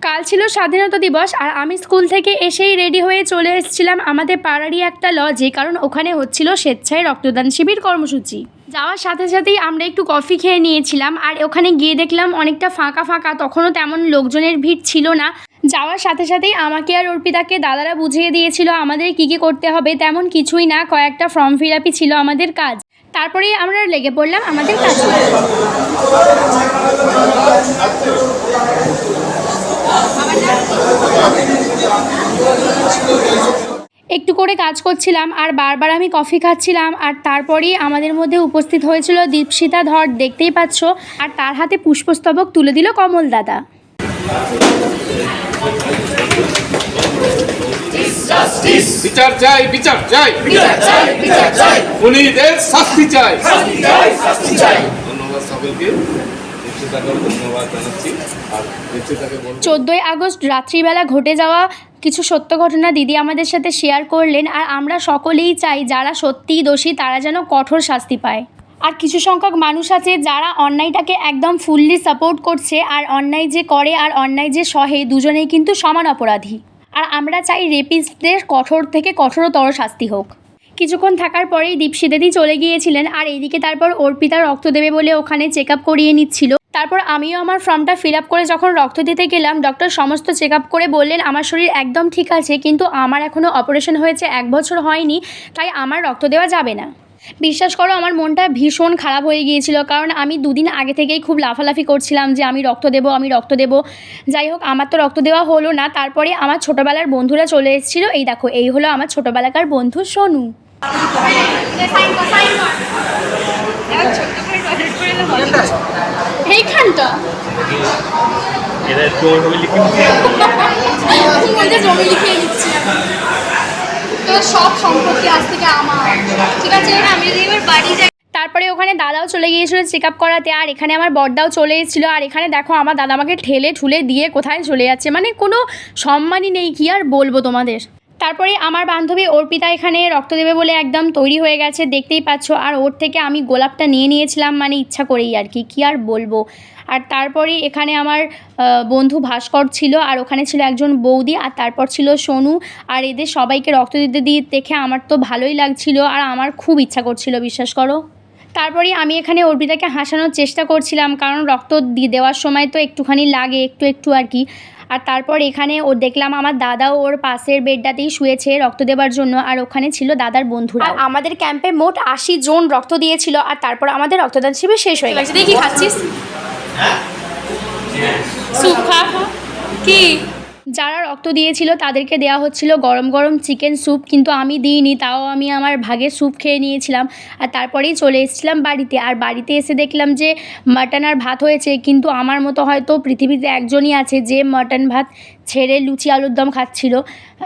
কাল ছিল স্বাধীনতা দিবস আর আমি স্কুল থেকে এসেই রেডি হয়ে চলে এসেছিলাম আমাদের পাড়ারই একটা লজে, কারণ ওখানে হচ্ছিল স্বেচ্ছায় রক্তদান শিবির কর্মসূচি। যাওয়ার সাথে সাথেই আমরা একটু কফি খেয়ে নিয়েছিলাম আর ওখানে গিয়ে দেখলাম অনেকটা ফাঁকা ফাঁকা, তখনও তেমন লোকজনের ভিড় ছিল না। যাওয়ার সাথে সাথেই আমাকে আর অর্পিতাকে দাদারা বুঝিয়ে দিয়েছিল আমাদের কী কী করতে হবে। তেমন কিছুই না, কয়েকটা ফর্ম ফিল আপই ছিল আমাদের কাজ। তারপরেই আমরা লেগে পড়লাম আমাদের কাজ। একটু করে কাজ করছিলাম আর বারবার আমি কফি খাচ্ছিলাম। আর তারপরেই আমাদের মধ্যে উপস্থিত হয়েছিল দীপশিতা ধর, দেখতেই পাচ্ছ, আর তার হাতে পুষ্পস্তবক তুলে দিল কমল দাদা। বিচার চাই, বিচার চাই, বিচার চাই, বিচার চাই, খুনিদের শাস্তি চাই, শাস্তি চাই, শাস্তি চাই। ধন্যবাদ সকলকে, ধন্যবাদ জানাচ্ছি। আর 14ই আগস্ট রাত্রিবেলা ঘটে যাওয়া কিছু সত্য ঘটনা দিদি আমাদের সাথে শেয়ার করলেন। আর আমরা সকলেই চাই যারা সত্যিই দোষী তারা যেন কঠোর শাস্তি পায়। আর কিছু সংখ্যক মানুষ আছে যারা অন্যায়টাকে একদম ফুললি সাপোর্ট করছে, আর অন্যায় যে করে আর অন্যায় যে সহে দুজনেই কিন্তু সমান অপরাধী। আর আমরা চাই রেপিস্টদের কঠোর থেকে কঠোরতর শাস্তি হোক। কিছুক্ষণ থাকার পরেই দীপশিদাদি চলে গিয়েছিলেন আর এইদিকে তারপর অর্পিতা রক্ত দেবে বলে ওখানে চেক আপ করিয়ে নিচ্ছিল। তারপর আমিও আমার ফর্মটা ফিল আপ করে যখন রক্ত দিতে গেলাম, ডক্টর সমস্ত চেক আপ করে বললেন আমার শরীর একদম ঠিক আছে, কিন্তু আমার এখনও অপারেশন হয়েছে 1 বছর হয়নি, তাই আমার রক্ত দেওয়া যাবে না। বিশ্বাস করো আমার মনটা ভীষণ খারাপ হয়ে গিয়েছিল, কারণ আমি 2 দিন আগে থেকেই খুব লাফালাফি করছিলাম যে আমি রক্ত দেবো, আমি রক্ত দেবো। যাই হোক, আমার তো রক্ত দেওয়া হলো না। তারপরে আমার ছোটোবেলার বন্ধুরা চলে এসেছিলো। এই দেখো, এই হলো আমার ছোটোবেলাকার বন্ধু সোনু। এইখানটা জমি লিখে নিচ্ছি, সব সম্পত্তি আজ থেকে আমার, ঠিক আছে? আমি যদি এবার বাড়ি যাই। তারপরে ওখানে দাদাও চলে গিয়েছিলো চেক আপ করাতে, আর এখানে আমার বড়দাও চলে এসেছিলো। আর এখানে দেখো আমার দাদা আমাকে ঠেলে ঠুলে দিয়ে কোথায় চলে যাচ্ছে, মানে কোনো সম্মানই নেই, কি আর বলবো তোমাদের। তারপরে আমার বান্ধবী অর্পিতা এখানে রক্ত দেবে বলে একদম তৈরি হয়ে গেছে, দেখতেই পাচ্ছ। আর ওর থেকে আমি গোলাপটা নিয়ে নিয়েছিলাম, মানে ইচ্ছা করেই আর কি আর বলবো। আর তারপরে এখানে আমার বন্ধু ভাস্কর ছিল, আর ওখানে ছিল একজন বৌদি, আর তারপর ছিল সোনু। আর এদের সবাইকে রক্ত দিতে দিয়ে দেখে আমার তো ভালোই লাগছিল, আর আমার খুব ইচ্ছা করছিল, বিশ্বাস করো। তারপরে আমি এখানে অর্পিতাকে হাসানোর চেষ্টা করছিলাম, কারণ রক্ত দেওয়ার সময় তো একটুখানি লাগে, একটু আর কি। আর তারপর এখানে দেখলাম আমার দাদাও ওর পাশের বেডটাতেই শুয়েছে রক্ত দেওয়ার জন্য, আর ওখানে ছিল দাদার বন্ধুরা। আর আমাদের ক্যাম্পে মোট 80 জন রক্ত দিয়েছিল। আর তারপর আমাদের রক্তদান শিবির শেষ হয়ে গেছে। দেখি খাচ্ছিস স্যুপ, খা কি? যারা রক্ত দিয়েছিল তাদেরকে দেওয়া হচ্ছিল গরম গরম চিকেন স্যুপ, কিন্তু আমি দিইনি, তাও আমি আমার ভাগের স্যুপ খেয়ে নিয়েছিলাম। আর তারপরেই চলে এসেছিলাম বাড়িতে। আর বাড়িতে এসে দেখলাম যে মাটন আর ভাত হয়েছে, কিন্তু আমার মতো হয়তো পৃথিবীতে একজনই আছে যে মাটন ভাত ছেড়ে লুচি আলুর দম খাচ্ছিল।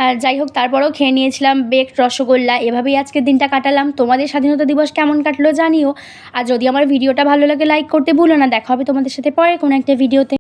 আর যাই হোক, তারপরেও খেয়ে নিয়েছিলাম বেকড রসগোল্লা। এভাবেই আজকের দিনটা কাটালাম। তোমাদের স্বাধীনতা দিবস কেমন কাটলো জানিও। আর যদি আমার ভিডিওটা ভালো লাগে লাইক করতে ভুলো না। দেখা হবে তোমাদের সাথে পরে কোনো একটা ভিডিওতে।